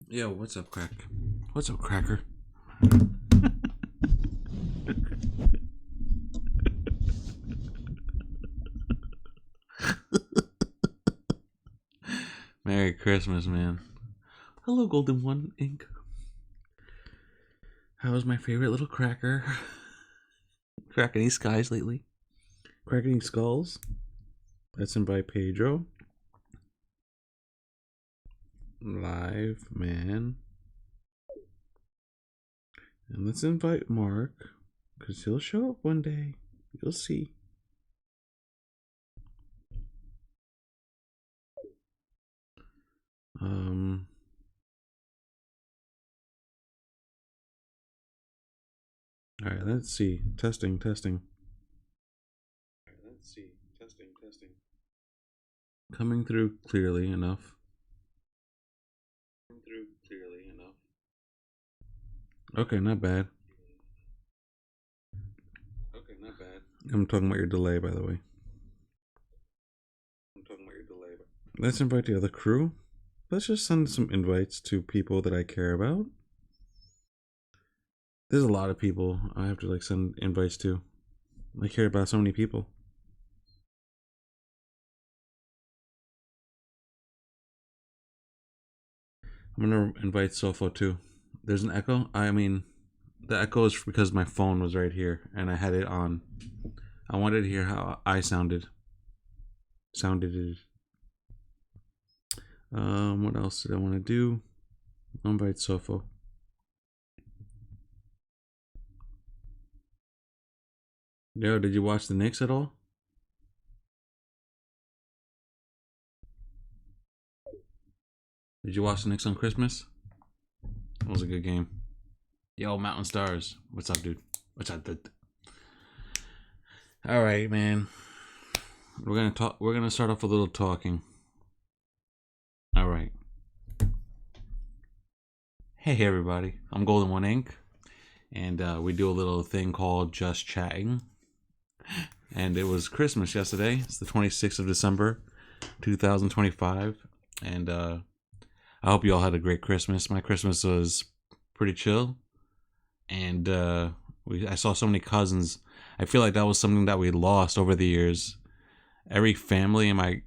Yo, what's up, crack? What's up, cracker? Merry Christmas, man. Hello, Golden One Inc. How's my favorite little cracker? Cracking any skies lately? Cracking skulls? Let's invite Pedro. Live, man. And let's invite Mark, because he'll show up one day. You'll see. Alright, let's see. Testing. Coming through clearly enough. Okay, not bad. I'm talking about your delay, by the way. Let's invite the other crew. Let's just send some invites to people that I care about. There's a lot of people I have to send invites to. I care about so many people. I'm gonna invite Sofo too. There's an echo. I mean, the echo is because my phone was right here and I had it on. I wanted to hear how I sounded. What else did I want to do? I'll invite Sofo. Yo, did you watch the Knicks at all? Did you watch the Knicks on Christmas? It was a good game. Yo, Mountain Stars. What's up, dude? What's up, dude? All right, man. We're gonna talk. We're gonna start off a little talking. All right. Hey, everybody. I'm Golden One Inc. And we do a little thing called Just Chatting. And it was Christmas yesterday. It's the 26th of December, 2025. And I hope you all had a great Christmas. My Christmas was pretty chill. And I saw so many cousins. I feel like that was something that we lost over the years. Every family in my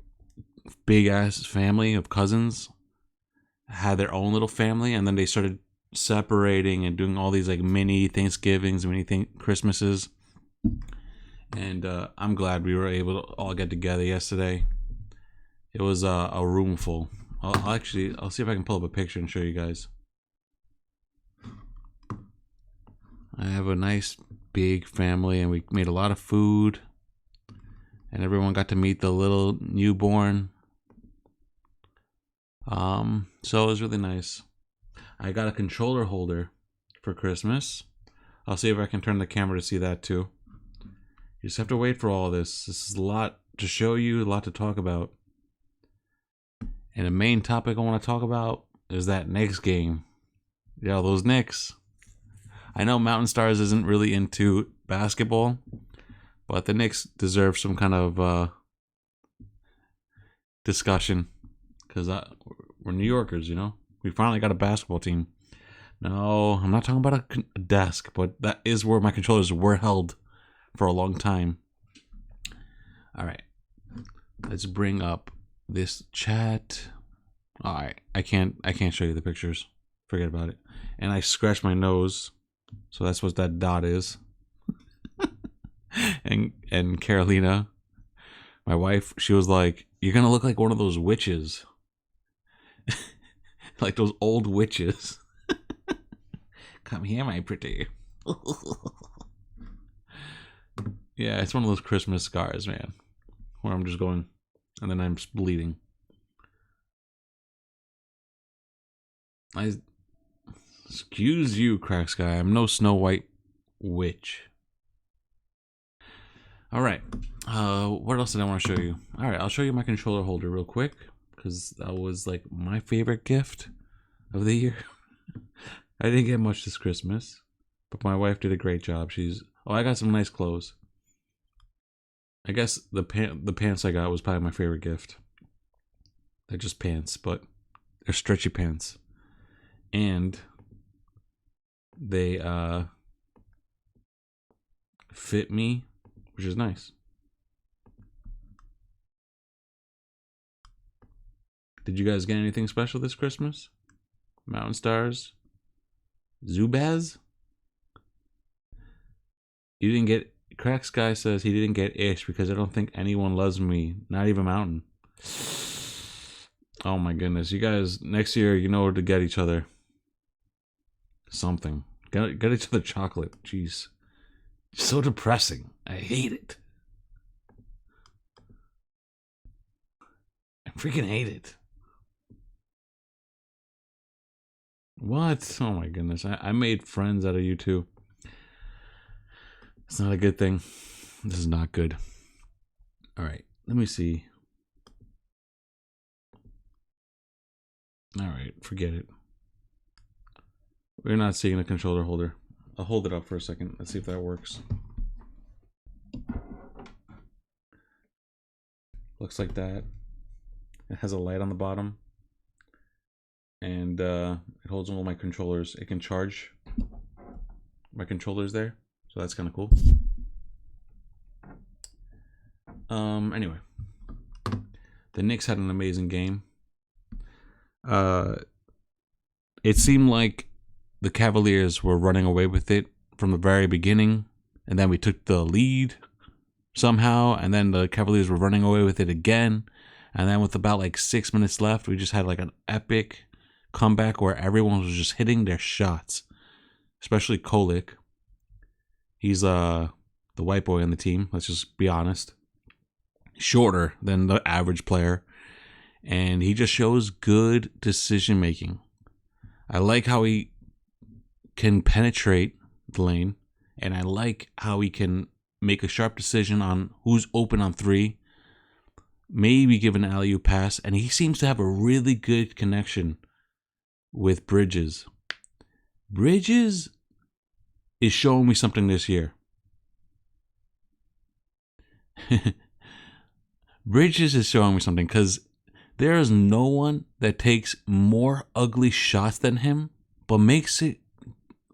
big ass family of cousins had their own little family, and then they started separating and doing all these mini Thanksgivings, Christmases. And I'm glad we were able to all get together yesterday. It was a room full. I'll see if I can pull up a picture and show you guys. I have a nice big family, and we made a lot of food, and everyone got to meet the little newborn. So it was really nice. I got a controller holder for Christmas. I'll see if I can turn the camera to see that too. You just have to wait for all this. This is a lot to show you, a lot to talk about. And the main topic I want to talk about is that Knicks game. Yeah, those Knicks. I know Mountain Stars isn't really into basketball, but the Knicks deserve some kind of discussion because we're New Yorkers, you know? We finally got a basketball team. No, I'm not talking about a desk, but that is where my controllers were held for a long time. All right, let's bring up this chat. All right, I can't show you the pictures. Forget about it. And I scratched my nose, so that's what that dot is. and Carolina, my wife, she was like, "You're gonna look like one of those witches." Like those old witches. Come here, my pretty. Yeah, it's one of those Christmas scars, man. Where I'm just going, and then I'm just bleeding. Excuse you, Crack Sky. I'm no Snow White witch. All right. What else did I want to show you? All right, I'll show you my controller holder real quick because that was my favorite gift of the year. I didn't get much this Christmas, but my wife did a great job. I got some nice clothes. I guess the pants I got was probably my favorite gift. They're just pants, but they're stretchy pants. and they fit me, which is nice. Did you guys get anything special this Christmas? Mountain Stars? Zubaz? You didn't get... Crack Sky says he didn't get Ish because I don't think anyone loves me. Not even Mountain. Oh my goodness. You guys, next year, you know where to get each other. Something. Get each other chocolate. Jeez. So depressing. I hate it. I freaking hate it. What? Oh my goodness. I made friends out of you two. It's not a good thing. This is not good. Alright. Let me see. Alright. Forget it. We're not seeing a controller holder. I'll hold it up for a second. Let's see if that works. Looks like that. It has a light on the bottom. And it holds all my controllers. It can charge my controllers there. So that's kind of cool. Anyway. The Knicks had an amazing game. It seemed like the Cavaliers were running away with it from the very beginning, and then we took the lead somehow, and then the Cavaliers were running away with it again, and then with about like 6 minutes left, we just had like an epic comeback where everyone was just hitting their shots, especially Knick. He's the white boy on the team, let's just be honest. Shorter than the average player, and he just shows good decision making. I like how he can penetrate the lane, and I like how he can make a sharp decision on who's open on three, maybe give an alley-oop pass, and he seems to have a really good connection with Bridges. Bridges is showing me something this year. Bridges is showing me something because there is no one that takes more ugly shots than him, but makes it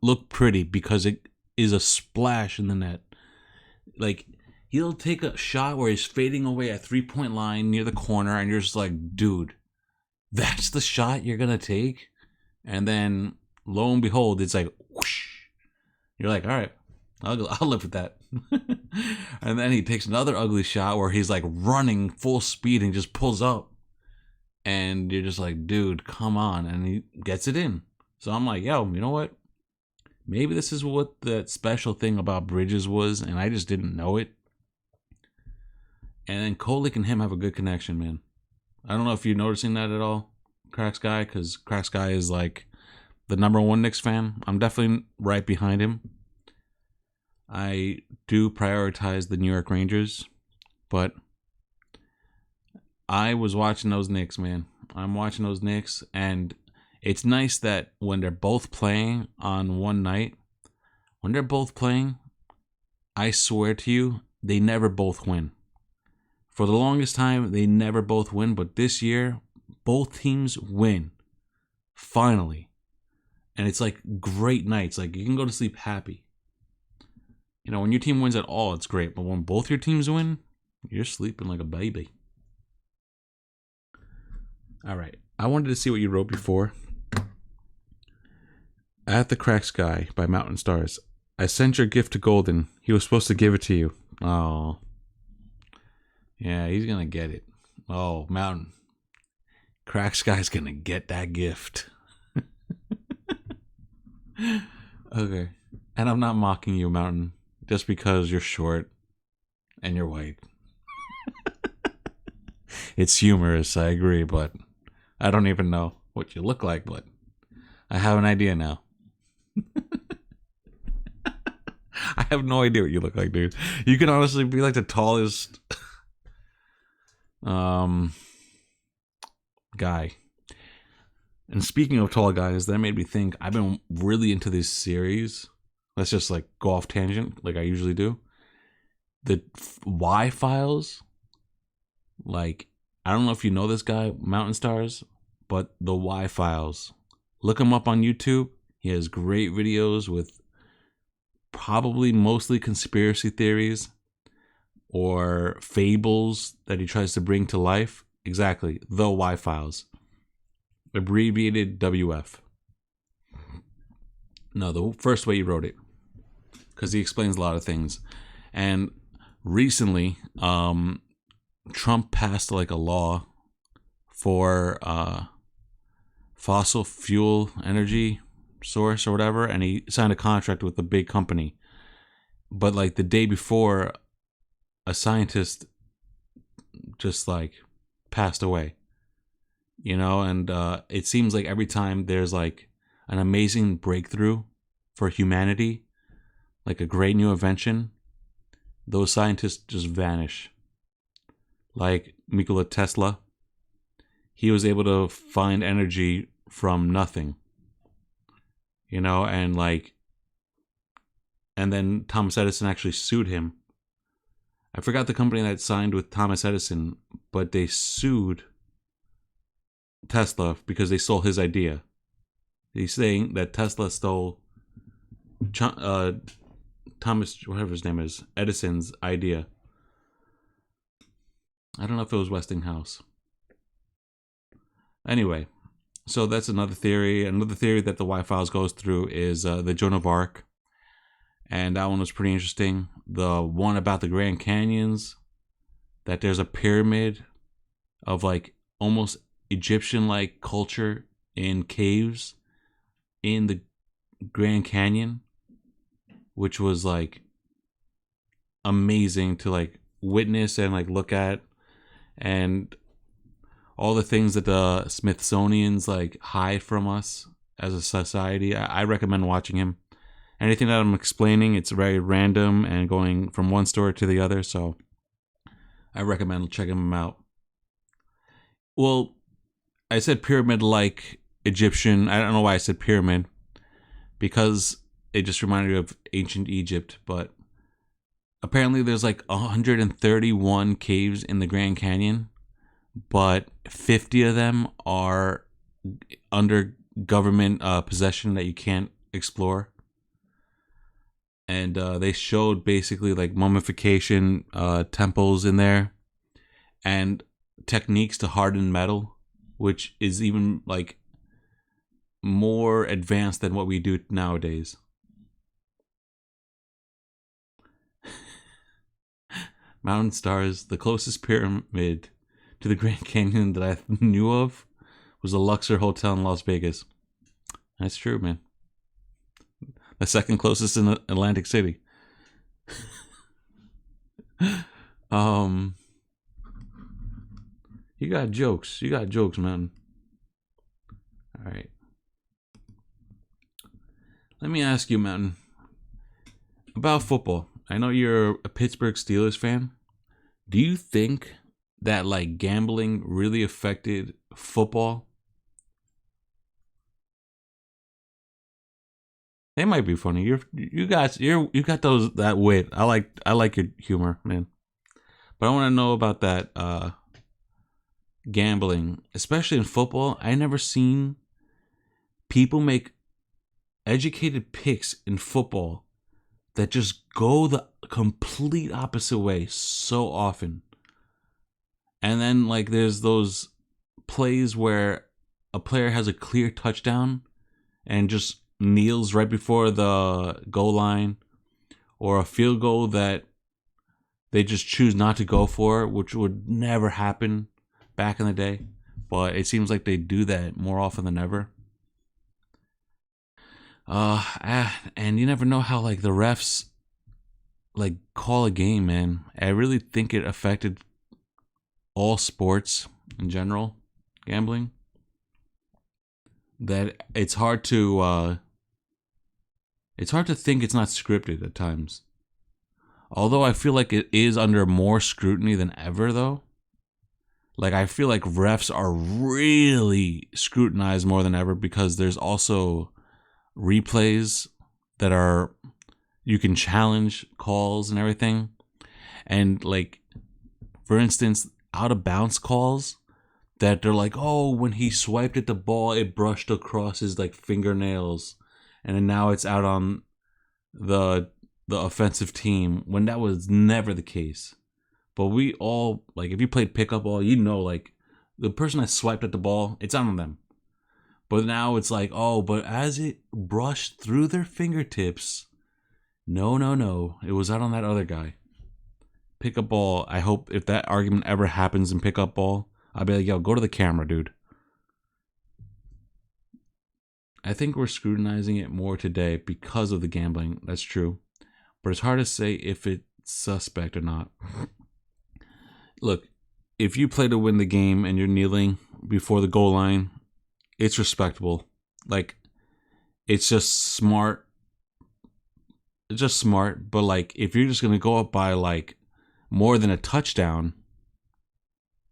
look pretty because it is a splash in the net. Like, he'll take a shot where he's fading away at 3-point line near the corner, and you're just like, dude, that's the shot you're going to take? And then, lo and behold, it's like, whoosh. You're like, all right, I'll live with that. And then he takes another ugly shot where he's like running full speed and just pulls up. And you're just like, dude, come on. And he gets it in. So I'm like, yo, you know what? Maybe this is what the special thing about Bridges was, and I just didn't know it. And then Kolick and him have a good connection, man. I don't know if you're noticing that at all, Cracks Guy, because Cracks Guy is like the #1 Knicks fan. I'm definitely right behind him. I do prioritize the New York Rangers, but I was watching those Knicks, man. I'm watching those Knicks, and it's nice that when they're both playing on one night, when they're both playing, I swear to you, they never both win. For the longest time, they never both win, but this year, both teams win. Finally. And it's like great nights. Like, you can go to sleep happy. You know, when your team wins at all, it's great. But when both your teams win, you're sleeping like a baby. All right. I wanted to see what you wrote before. At the Crack Sky by Mountain Stars. I sent your gift to Golden. He was supposed to give it to you. Oh. Yeah, he's going to get it. Oh, Mountain. Crack Sky's going to get that gift. Okay. And I'm not mocking you, Mountain. Just because you're short and you're white. It's humorous, I agree, but I don't even know what you look like, but I have an idea now. I have no idea what you look like, dude. You can honestly be like the tallest guy. And speaking of tall guys, that made me think I've been really into this series. Let's just like go off tangent like I usually do. The Y Files. Like, I don't know if you know this guy, Mountain Stars, but the Y Files. Look him up on YouTube. He has great videos with probably mostly conspiracy theories or fables that he tries to bring to life. Exactly, the Y Files, abbreviated WF. No, the first way he wrote it, because he explains a lot of things. And recently, Trump passed like a law for fossil fuel energy source or whatever, and he signed a contract with a big company. But like the day before, a scientist just like passed away, and it seems like every time there's like an amazing breakthrough for humanity, like a great new invention, those scientists just vanish. Like Nikola Tesla, he was able to find energy from nothing, and then Thomas Edison actually sued him. I forgot the company that signed with Thomas Edison, but they sued Tesla because they stole his idea. He's saying that Tesla stole Thomas, whatever his name is, Edison's idea. I don't know if it was Westinghouse. Anyway, so that's another theory. Another theory that the Y-Files goes through is the Joan of Arc. And that one was pretty interesting. The one about the Grand Canyons, that there's a pyramid of like almost Egyptian-like culture in caves in the Grand Canyon, which was like amazing to like witness and like look at, and all the things that the Smithsonian's like hide from us as a society. I recommend watching him. Anything that I'm explaining, it's very random and going from one story to the other, so I recommend checking him out. Well, I said pyramid-like Egyptian. I don't know why I said pyramid, because it just reminded me of ancient Egypt, but apparently there's like 131 caves in the Grand Canyon, but 50 of them are under government possession that you can't explore. And they showed basically like mummification temples in there and techniques to harden metal, which is even like more advanced than what we do nowadays. Mountain Stars, the closest pyramid to the Grand Canyon that I knew of was the Luxor Hotel in Las Vegas. That's true, man. The second closest in Atlantic City. You got jokes. You got jokes, man. All right. Let me ask you, man, about football. I know you're a Pittsburgh Steelers fan. Do you think that like gambling really affected football? They might be funny. You got that wit. I like your humor, man. But I want to know about that gambling, especially in football. I never seen people make educated picks in football that just go the complete opposite way so often. And then like there's those plays where a player has a clear touchdown and just kneels right before the goal line, or a field goal that they just choose not to go for, which would never happen back in the day, but it seems like they do that more often than ever. And you never know how like the refs like call a game, man. I really think it affected all sports in general, gambling. That it's hard to think it's not scripted at times. Although I feel like it is under more scrutiny than ever, though. Like, I feel like refs are really scrutinized more than ever because there's also replays that are, you can challenge calls and everything. And, like, for instance, out of bounds calls, that they're like, oh, when he swiped at the ball, it brushed across his like fingernails, and then now it's out on the offensive team when that was never the case. But we all, like, if you played pickup ball, you know, like, the person that swiped at the ball, it's on them. But now it's like, oh, but as it brushed through their fingertips, no, it was out on that other guy. Pickup ball, I hope if that argument ever happens in pickup ball, I'll be like, yo, go to the camera, dude. I think we're scrutinizing it more today because of the gambling. That's true. But it's hard to say if it's suspect or not. Look, if you play to win the game and you're kneeling before the goal line, it's respectable. Like, it's just smart. It's just smart. But, like, if you're just going to go up by, like, more than a touchdown,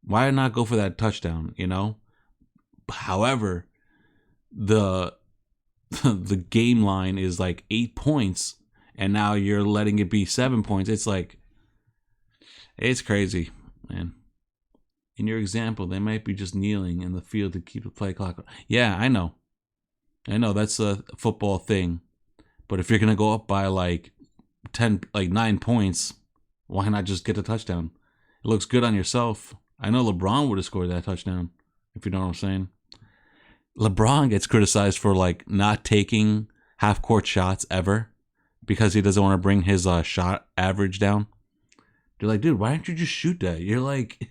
why not go for that touchdown, you know? However, the game line is like 8 points, and now you're letting it be 7 points. It's like, it's crazy, man. In your example, they might be just kneeling in the field to keep the play clock. Yeah, I know, that's a football thing. But if you're gonna go up by like 9 points, why not just get a touchdown? It looks good on yourself. I know LeBron would have scored that touchdown, if you know what I'm saying. LeBron gets criticized for like not taking half-court shots ever because he doesn't want to bring his shot average down. They're like, dude, why don't you just shoot that? You're like,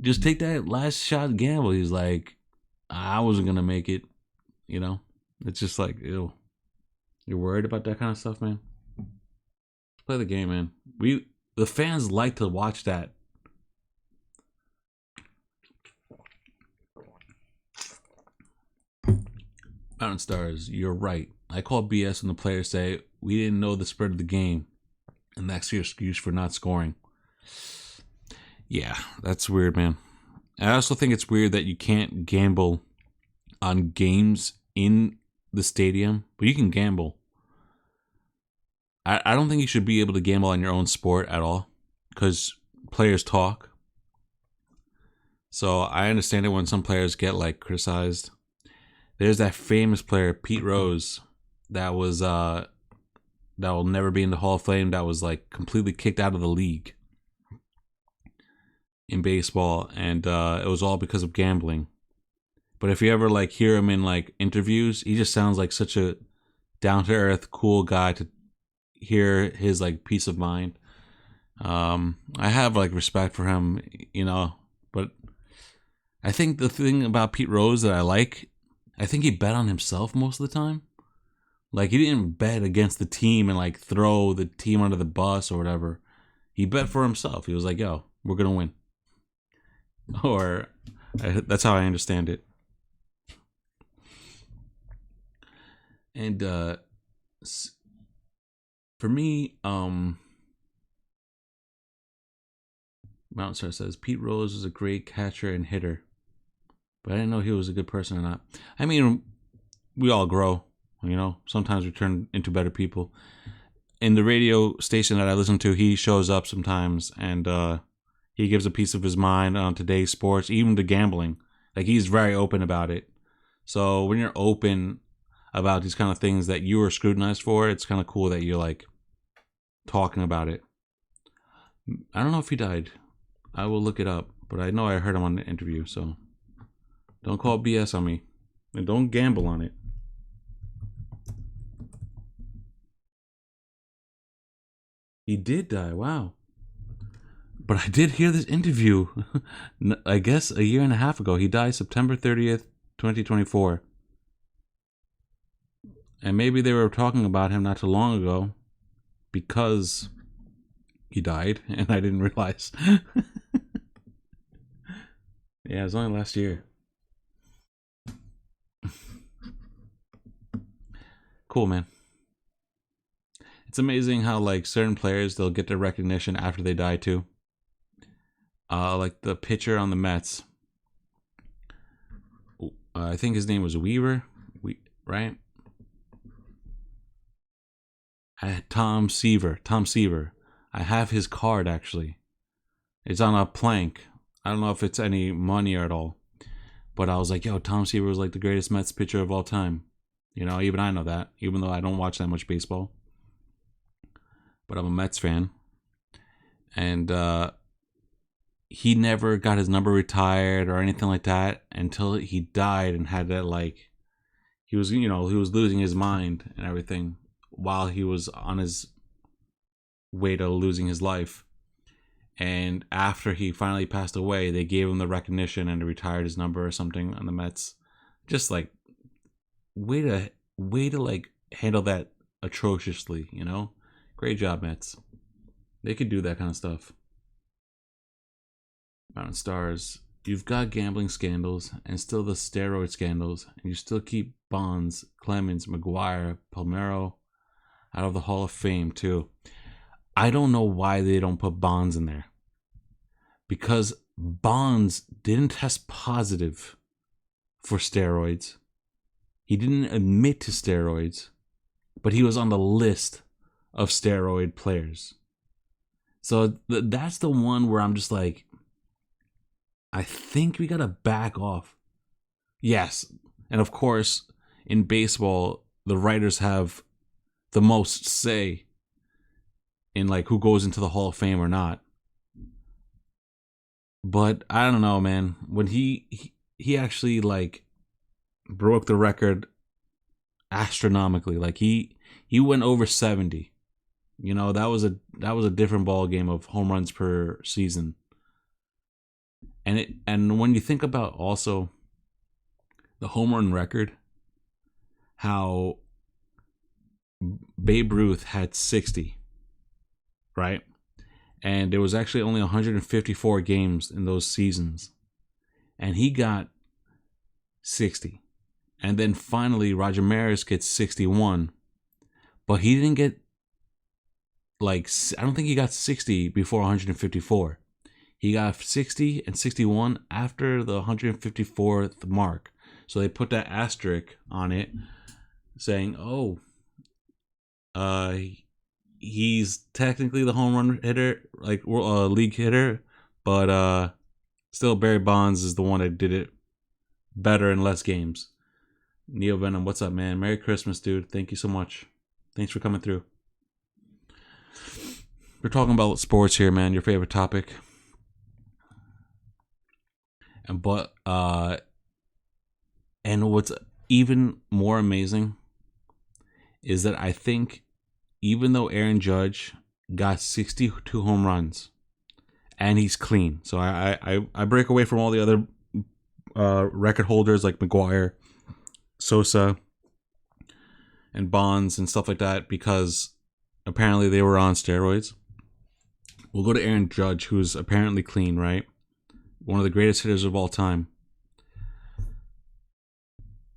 just take that last shot gamble. He's like, I wasn't gonna make it. You know, it's just like, ew. You're worried about that kind of stuff, man. Play the game, man. The fans like to watch that. Mountain Stars, you're right. I call BS when the players say we didn't know the spread of the game, and that's your excuse for not scoring. Yeah, that's weird, man. I also think it's weird that you can't gamble on games in the stadium, but you can gamble. I don't think you should be able to gamble on your own sport at all because players talk. So I understand it when some players get like criticized. There's that famous player, Pete Rose, that was that will never be in the Hall of Fame, that was like completely kicked out of the league in baseball, and it was all because of gambling. But if you ever like hear him in like interviews, he just sounds like such a down to earth, cool guy to hear his like peace of mind. I have like respect for him, you know, but I think the thing about Pete Rose that I think he bet on himself most of the time. Like, he didn't bet against the team and like throw the team under the bus or whatever. He bet for himself. He was like, yo, we're gonna win. Or that's how I understand it. And for me, Mountain Star says Pete Rose was a great catcher and hitter, but I didn't know he was a good person or not. I mean, we all grow, you know. Sometimes we turn into better people. In the radio station that I listen to, he shows up sometimes, and he gives a piece of his mind on today's sports, even to gambling. Like, he's very open about it. So when you're open about these kind of things that you were scrutinized for, it's kind of cool that you're like talking about it. I don't know if he died. I will look it up, but I know I heard him on the interview, so don't call BS on me, and don't gamble on it. He did die, wow. But I did hear this interview, I guess a year and a half ago. He died September 30th, 2024. And maybe they were talking about him not too long ago because he died, and I didn't realize. Yeah, it was only last year. Cool, man. It's amazing how like certain players, they'll get their recognition after they die too. Like the pitcher on the Mets. I think his name was Weaver, right? Tom Seaver. I have his card actually. It's on a plank. I don't know if it's any money or at all. But I was like, yo, Tom Seaver was like the greatest Mets pitcher of all time. You know, even I know that, even though I don't watch that much baseball. But I'm a Mets fan. And he never got his number retired or anything like that until he died and had that, like, he was losing his mind and everything while he was on his way to losing his life. And after he finally passed away, they gave him the recognition and retired his number or something on the Mets. Just like way to like handle that atrociously, you know? Great job, Mets. They could do that kind of stuff. Mountain Stars, you've got gambling scandals and still the steroid scandals, and you still keep Bonds, Clemens, McGuire, Palmeiro out of the Hall of Fame too. I don't know why they don't put Bonds in there. Because Bonds didn't test positive for steroids. He didn't admit to steroids, but he was on the list of steroid players. So that's the one where I'm just like, I think we gotta back off. Yes, and of course, in baseball, the writers have the most say in like who goes into the Hall of Fame or not. But I don't know, man. When he actually like broke the record astronomically, like he went over 70. You know, that was a different ball game of home runs per season. And when you think about also the home run record, how Babe Ruth had 60, right? And there was actually only 154 games in those seasons. And he got 60. And then finally, Roger Maris gets 61. But he didn't get, like, I don't think he got 60 before 154. He got 60 and 61 after the 154th mark. So they put that asterisk on it saying, oh, he's technically the home run hitter, like league hitter, but still Barry Bonds is the one that did it better in less games. Neo Venom, what's up, man? Merry Christmas, dude. Thank you so much. Thanks for coming through. We're talking about sports here, man. Your favorite topic. And what's even more amazing is that I think even though Aaron Judge got 62 home runs and he's clean, so I break away from all the other record holders like McGuire, Sosa, and Bonds and stuff like that because apparently they were on steroids. We'll go to Aaron Judge, who's apparently clean, right? One of the greatest hitters of all time.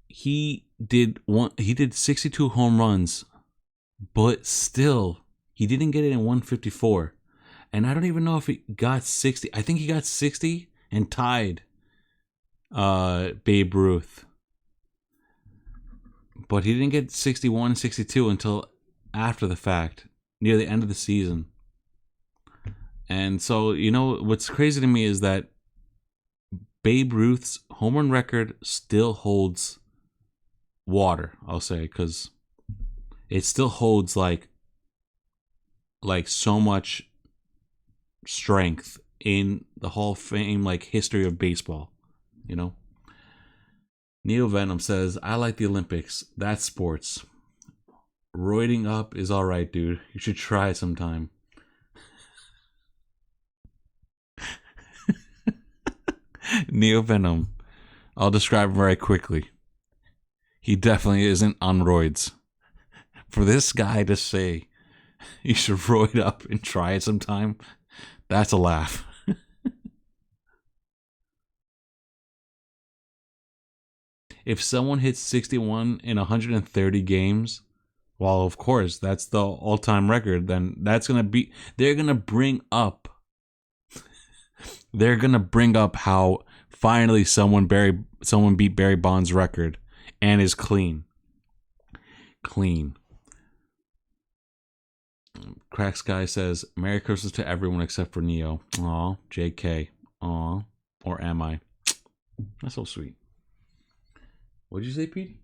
He did 62 home runs, but still he didn't get it in 154. And I don't even know if he got 60. I think he got 60 and tied Babe Ruth. But he didn't get 61 and 62 until after the fact, near the end of the season. And so, you know, what's crazy to me is that Babe Ruth's home run record still holds water, I'll say, because it still holds like so much strength in the Hall of Fame, like history of baseball, you know. Neo Venom says, I like the Olympics. That's sports. Roiding up is alright, dude. You should try it sometime. Neo Venom. I'll describe him very quickly. He definitely isn't on roids. For this guy to say you should roid up and try it sometime, that's a laugh. If someone hits 61 in 130 games, well, of course, that's the all-time record, then that's going to be, they're going to bring up how finally someone beat Barry Bonds' record and is clean. Cracks Guy says, Merry Christmas to everyone except for Neo. Aw, JK. Aw. Or am I? That's so sweet. What'd you say, Petey?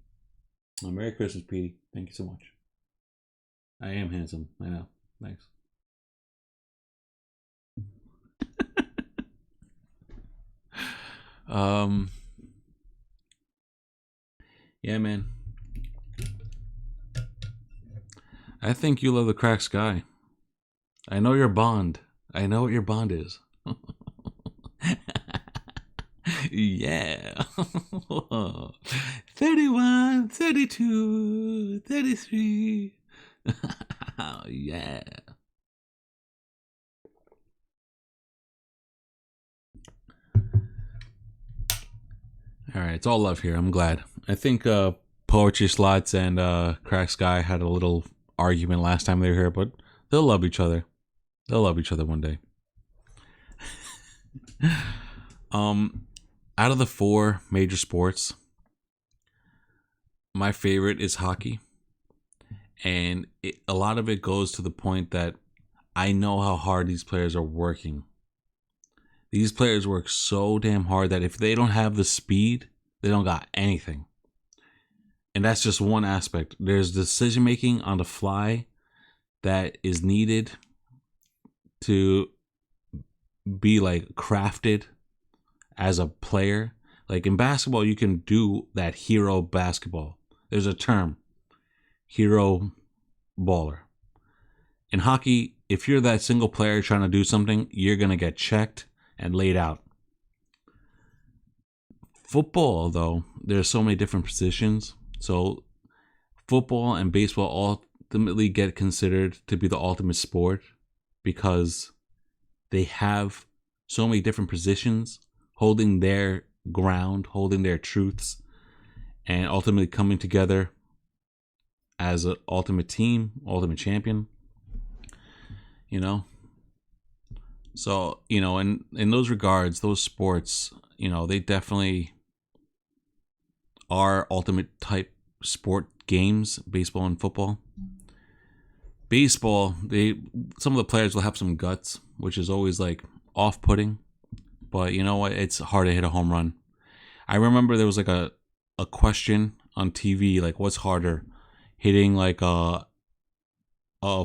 Oh, Merry Christmas, Petey. Thank you so much. I am handsome. I know. Thanks. um. Yeah, man. I think you love the cracked sky. I know your bond. I know what your bond is. Yeah. 31, 32, 33. Yeah. All right, it's all love here. I'm glad. I think Poetry Slots and Crack Sky had a little argument last time they were here, but they'll love each other. They'll love each other one day. Out of the 4 major sports, my favorite is hockey. And a lot of it goes to the point that I know how hard these players are working. These players work so damn hard that if they don't have the speed, they don't got anything. And that's just one aspect. There's decision making on the fly that is needed to be like crafted as a player. Like in basketball, you can do that hero basketball. There's a term, hero baller. In hockey, if you're that single player trying to do something, you're going to get checked and laid out. Football, though, there's so many different positions. So football and baseball ultimately get considered to be the ultimate sport because they have so many different positions holding their ground, holding their truths, and ultimately coming together as an ultimate team, ultimate champion. You know? So, you know, in those regards, those sports, you know, they definitely are ultimate type sport games, baseball and football. Baseball, some of the players will have some guts, which is always like off-putting. But you know what? It's hard to hit a home run. I remember there was like a question on TV, like what's harder, hitting like a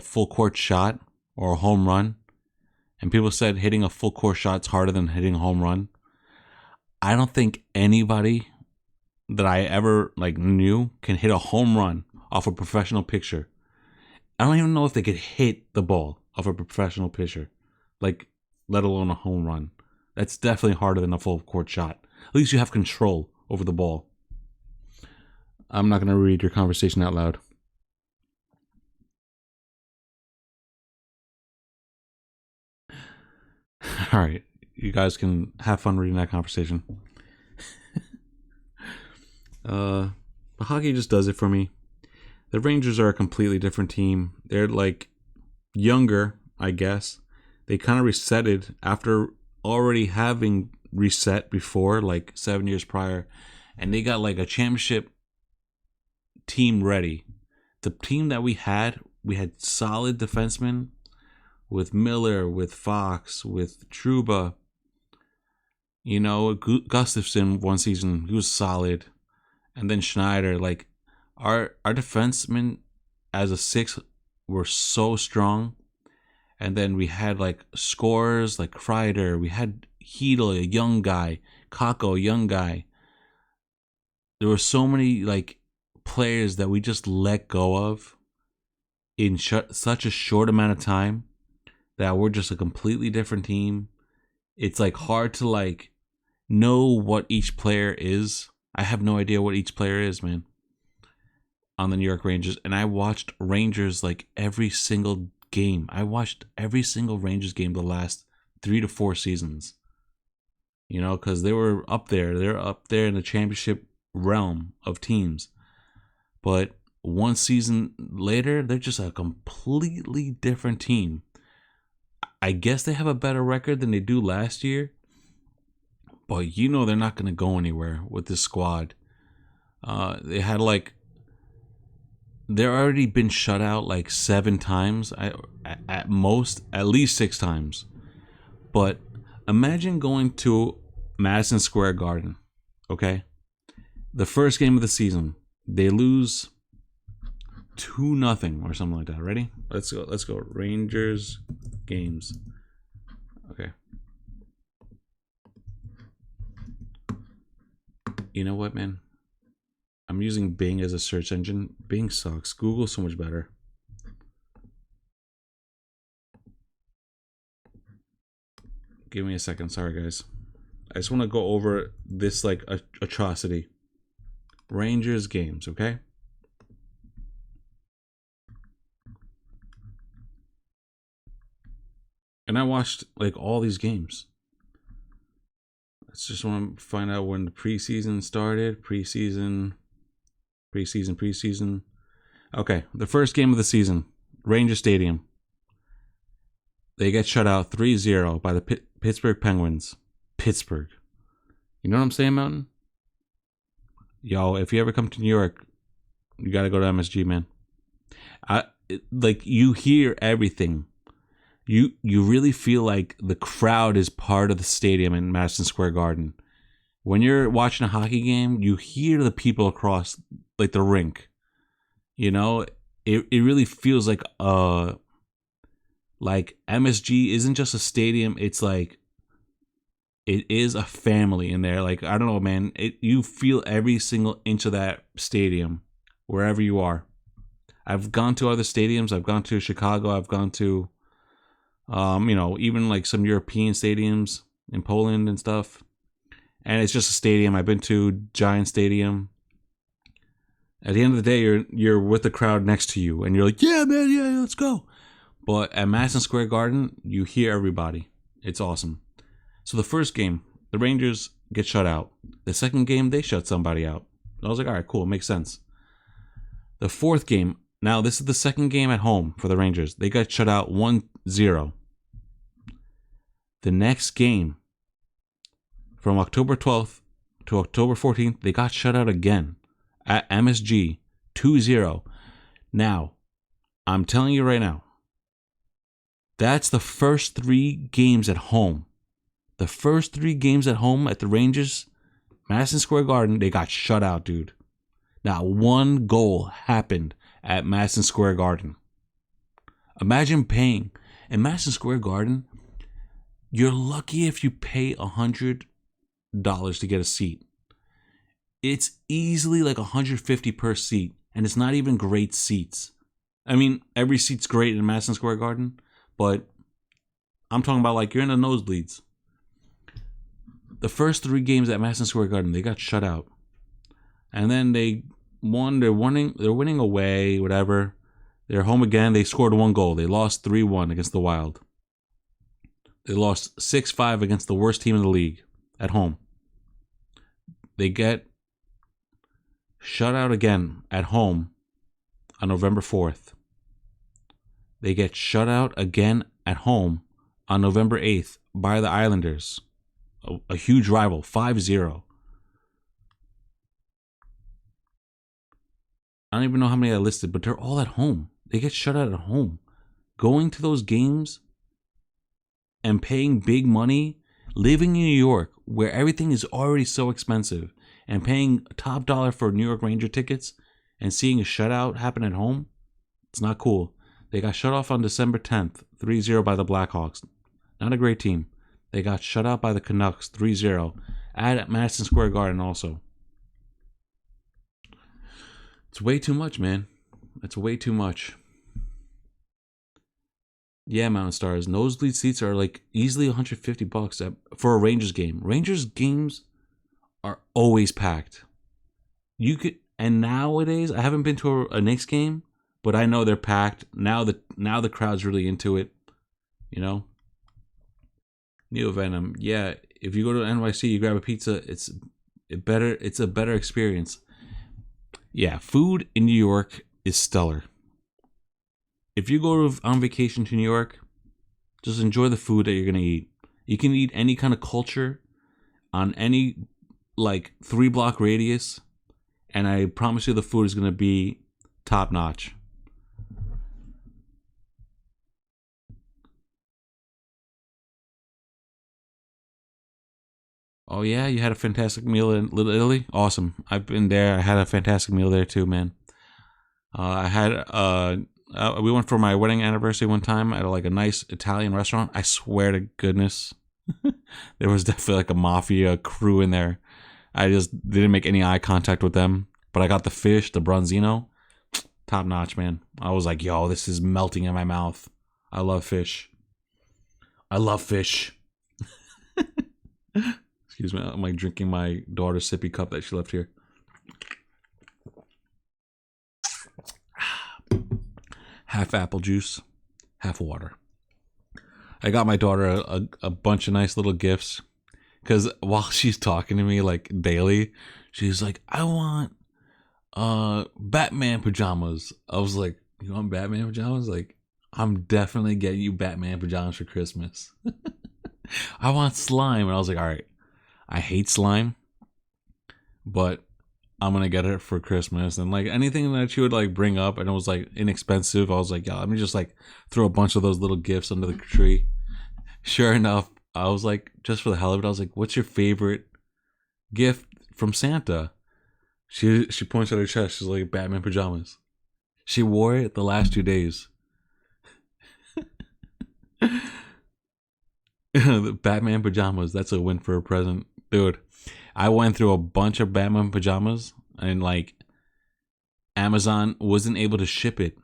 full court shot or a home run? And people said hitting a full court shot's harder than hitting a home run. I don't think anybody that I ever like knew can hit a home run off a professional pitcher. I don't even know if they could hit the ball off a professional pitcher, like let alone a home run. That's definitely harder than a full court shot. At least you have control over the ball. I'm not going to read your conversation out loud. All right, you guys can have fun reading that conversation. But hockey just does it for me. The Rangers are a completely different team. They're like younger, I guess. They kind of resetted after already having reset before, like 7 years prior, and they got like a championship team ready. The team that we had solid defensemen with Miller, with Fox, with Trouba. You know, Gustafsson one season, he was solid. And then Schneider, like our defensemen as a 6 were so strong. And then we had like scorers like Kreider, we had Hedel, a young guy, Kako, a young guy. There were so many like players that we just let go of in such a short amount of time that we're just a completely different team. It's like hard to like know what each player is. I have no idea what each player is, man, on the New York Rangers. And I watched Rangers like every single game. I watched every single Rangers game the last 3 to 4 seasons. You know, because they were up there. They're up there in the championship realm of teams. But one season later, they're just a completely different team. I guess they have a better record than they do last year. But you know they're not going to go anywhere with this squad. They had like... They've already been shut out like 7 times. At most, at least 6 times. But imagine going to Madison Square Garden, okay? The first game of the season, they lose 2-0 or something like that. Ready? Let's go. Let's go. Rangers games. Okay. You know what, man? I'm using Bing as a search engine. Bing sucks. Google's so much better. Give me a second. Sorry, guys. I just want to go over this like atrocity. Rangers games, okay? And I watched like all these games. I just want to find out when the preseason started. Preseason. Okay, the first game of the season, Ranger Stadium. They get shut out 3-0 by the Pittsburgh Penguins. Pittsburgh. You know what I'm saying, Mountain? Yo, if you ever come to New York, you gotta go to MSG, man. Like you hear everything. You really feel like the crowd is part of the stadium in Madison Square Garden. When you're watching a hockey game, you hear the people across like the rink. You know, it really feels like MSG isn't just a stadium, it's like it is a family in there. Like, I don't know, man. You feel every single inch of that stadium wherever you are. I've gone to other stadiums. I've gone to Chicago. I've gone to even like some European stadiums in Poland and stuff. And it's just a stadium. I've been to Giant Stadium. At the end of the day, you're with the crowd next to you, and you're like, yeah, man, yeah, let's go. But at Madison Square Garden, you hear everybody. It's awesome. So the first game, the Rangers get shut out. The second game, they shut somebody out. I was like, all right, cool, makes sense. The fourth game, now this is the second game at home for the Rangers. They got shut out 1-0. The next game, from October 12th to October 14th, they got shut out again at MSG 2-0. Now, I'm telling you right now, that's the first 3 games at home. The first 3 games at home at the Rangers, Madison Square Garden, they got shut out, dude. Not one goal happened at Madison Square Garden. Imagine paying. In Madison Square Garden, you're lucky if you pay $100 to get a seat. It's easily like $150 per seat, and it's not even great seats. I mean, every seat's great in Madison Square Garden, but I'm talking about like you're in the nosebleeds. The first 3 games at Madison Square Garden, they got shut out. And then they won. They're winning away, whatever. They're home again. They scored 1 goal. They lost 3-1 against the Wild. They lost 6-5 against the worst team in the league at home. They get shut out again at home on November 4th. They get shut out again at home on November 8th by the Islanders. A huge rival, 5-0. I don't even know how many I listed, but they're all at home. They get shut out at home. Going to those games and paying big money, living in New York where everything is already so expensive, and paying top dollar for New York Ranger tickets and seeing a shutout happen at home, it's not cool. They got shut off on December 10th, 3-0 by the Blackhawks. Not a great team. They got shut out by the Canucks 3-0 at Madison Square Garden also. It's way too much, man. It's way too much. Yeah, Mountain Stars. Nosebleed seats are like easily $150 for a Rangers game. Rangers games are always packed. And nowadays, I haven't been to a Knicks game, but I know they're packed. Now the crowd's really into it, you know. Neo Venom, yeah. If you go to NYC, you grab a pizza. It's a better experience. Yeah, food in New York is stellar. If you go on vacation to New York, just enjoy the food that you're gonna eat. You can eat any kind of culture on any like 3-block radius, and I promise you the food is gonna be top notch. Oh yeah, you had a fantastic meal in Little Italy. Awesome. I've been there. I had a fantastic meal there too, man. I had we went for my wedding anniversary one time at like a nice Italian restaurant. I swear to goodness, there was definitely like a mafia crew in there. I just didn't make any eye contact with them. But I got the fish, the bronzino, top notch, man. I was like, yo, this is melting in my mouth. I love fish. I love fish. Excuse me, I'm like drinking my daughter's sippy cup that she left here. Half apple juice, half water. I got my daughter a bunch of nice little gifts because while she's talking to me like daily, she's like, I want Batman pajamas. I was like, you want Batman pajamas? Like, I'm definitely getting you Batman pajamas for Christmas. I want slime. And I was like, all right, I hate slime, but I'm gonna get it for Christmas. And like anything that she would like bring up and it was like inexpensive, I was like, yeah, let me just like throw a bunch of those little gifts under the tree. Sure enough, I was like, just for the hell of it, I was like, what's your favorite gift from Santa? She points at her chest. She's like, Batman pajamas. She wore it the last 2 days. The Batman pajamas. That's a win for a present, dude. I went through a bunch of Batman pajamas and like Amazon wasn't able to ship it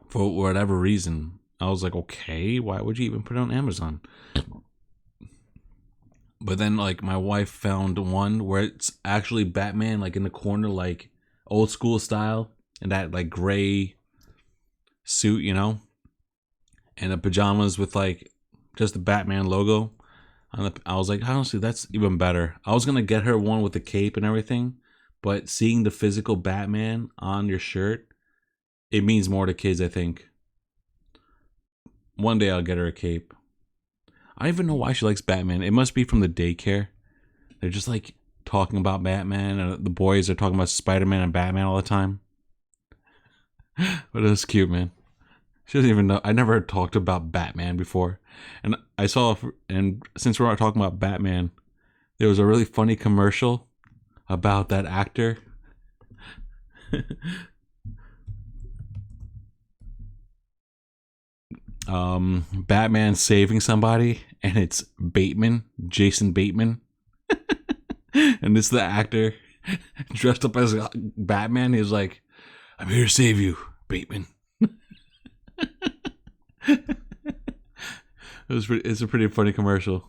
for whatever reason. I was like, okay, why would you even put it on Amazon? But then like my wife found one where it's actually Batman like in the corner, like old school style, and that like gray suit, you know, and the pajamas with like just the Batman logo. I was like, honestly, that's even better. I was gonna get her one with the cape and everything, but seeing the physical Batman on your shirt, it means more to kids, I think. One day I'll get her a cape. I don't even know why she likes Batman. It must be from the daycare. They're just like talking about Batman, and the boys are talking about Spider-Man and Batman all the time. But it was cute, man. She doesn't even know. I never talked about Batman before. And I saw, and since we're talking about Batman, there was a really funny commercial about that actor. Batman saving somebody, and it's Bateman, Jason Bateman. And it's the actor dressed up as Batman. He's like, I'm here to save you, Bateman. It's a pretty funny commercial.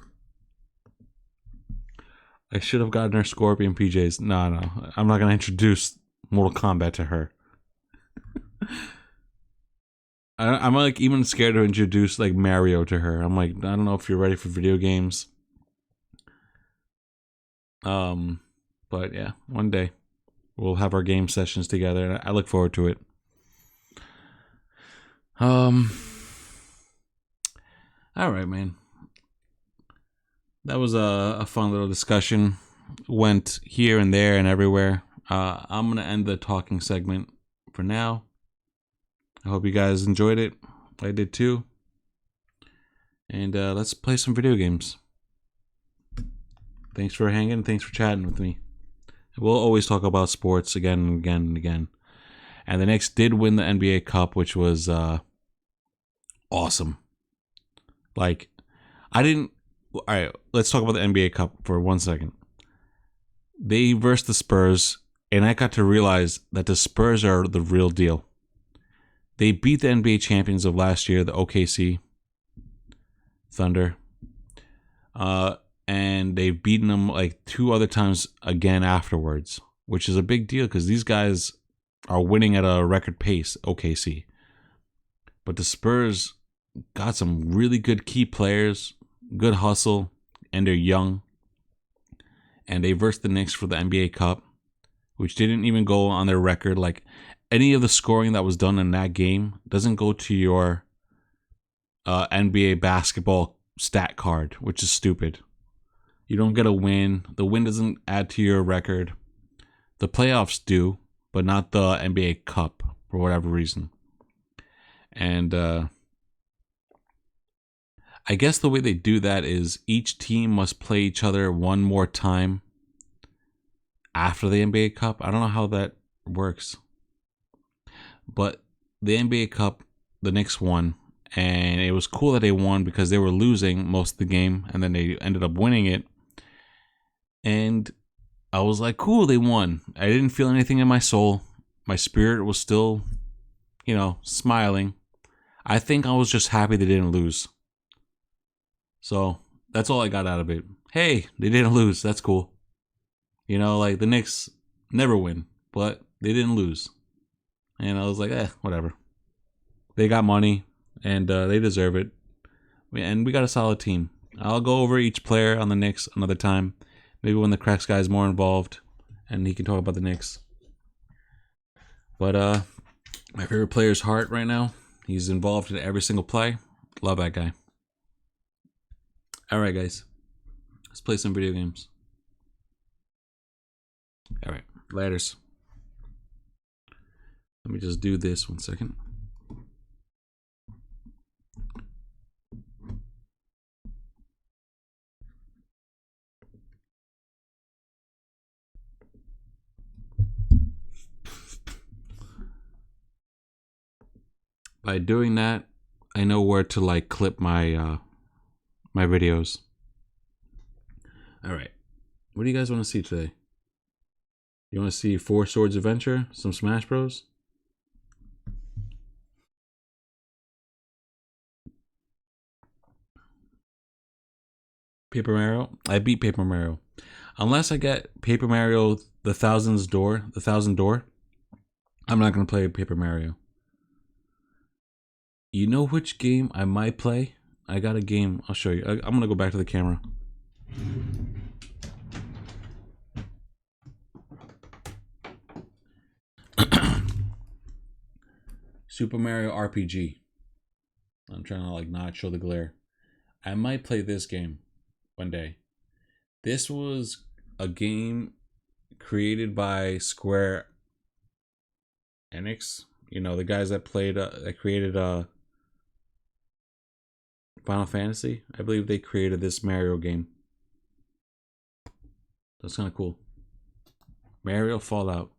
I should have gotten her Scorpion PJs. No, I'm not gonna introduce Mortal Kombat to her. I'm like even scared to introduce like Mario to her. I'm like, I don't know if you're ready for video games. But yeah, one day we'll have our game sessions together, and I look forward to it. All right, man. That was a fun little discussion. Went here and there and everywhere. I'm gonna end the talking segment for now. I hope you guys enjoyed it. I did too. And let's play some video games. Thanks for hanging. Thanks for chatting with me. We'll always talk about sports again and again and again. And the Knicks did win the NBA Cup, which was awesome. Like, I didn't... All right, let's talk about the NBA Cup for 1 second. They versed the Spurs, and I got to realize that the Spurs are the real deal. They beat the NBA champions of last year, the OKC Thunder. And they've beaten them like 2 other times again afterwards, which is a big deal because these guys are winning at a record pace, OKC. But the Spurs got some really good key players, good hustle, and they're young. And they versed the Knicks for the NBA Cup, which didn't even go on their record. Like, any of the scoring that was done in that game doesn't go to your NBA basketball stat card, which is stupid. You don't get a win. The win doesn't add to your record. The playoffs do, but not the NBA Cup for whatever reason. And I I guess the way they do that is each team must play each other one more time after the NBA Cup. I don't know how that works. But the NBA Cup, the Knicks won. And it was cool that they won because they were losing most of the game. And then they ended up winning it. And I was like, cool, they won. I didn't feel anything in my soul. My spirit was still, smiling. I think I was just happy they didn't lose. So that's all I got out of it. Hey, they didn't lose. That's cool. Like the Knicks never win, but they didn't lose. And I was like, whatever. They got money, and they deserve it. And we got a solid team. I'll go over each player on the Knicks another time. Maybe when the Cracks guy is more involved, and he can talk about the Knicks. But my favorite player is Hart right now. He's involved in every single play. Love that guy. Alright, guys. Let's play some video games. Alright, laters. Let me just do this 1 second. By doing that, I know where to clip my my videos. All right, what do you guys want to see today? You want to see Four Swords Adventure, some Smash Bros? Paper Mario? I beat Paper Mario. Unless I get Paper Mario the Thousand Door, I'm not gonna play Paper Mario. You know which game I might play? I got a game. I'll show you. I'm gonna go back to the camera. Super Mario RPG. I'm trying to not show the glare. I might play this game one day. This was a game created by Square Enix. The guys that created Final Fantasy. I believe they created this Mario game. That's kind of cool. Mario Fallout.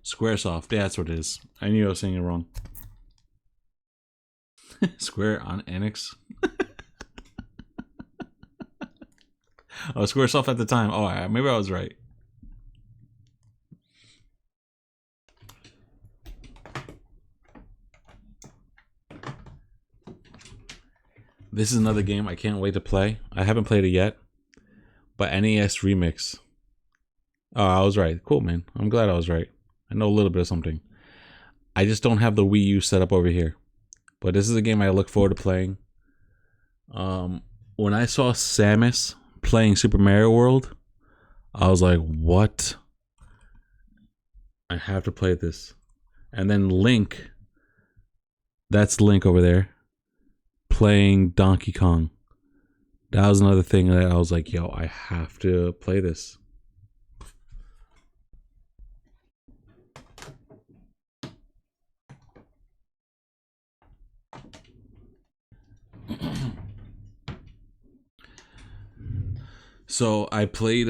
Squaresoft. Yeah, that's what it is. I knew I was saying it wrong. Square on Enix. Oh, Squaresoft at the time. Oh, maybe I was right. This is another game I can't wait to play. I haven't played it yet, but NES Remix. Oh, I was right. Cool, man. I'm glad I was right. I know a little bit of something. I just don't have the Wii U set up over here. But this is a game I look forward to playing. When I saw Samus playing Super Mario World, I was like, what? I have to play this. And then Link, that's Link over there, playing Donkey Kong. That was another thing that I was like, yo, I have to play this. So I played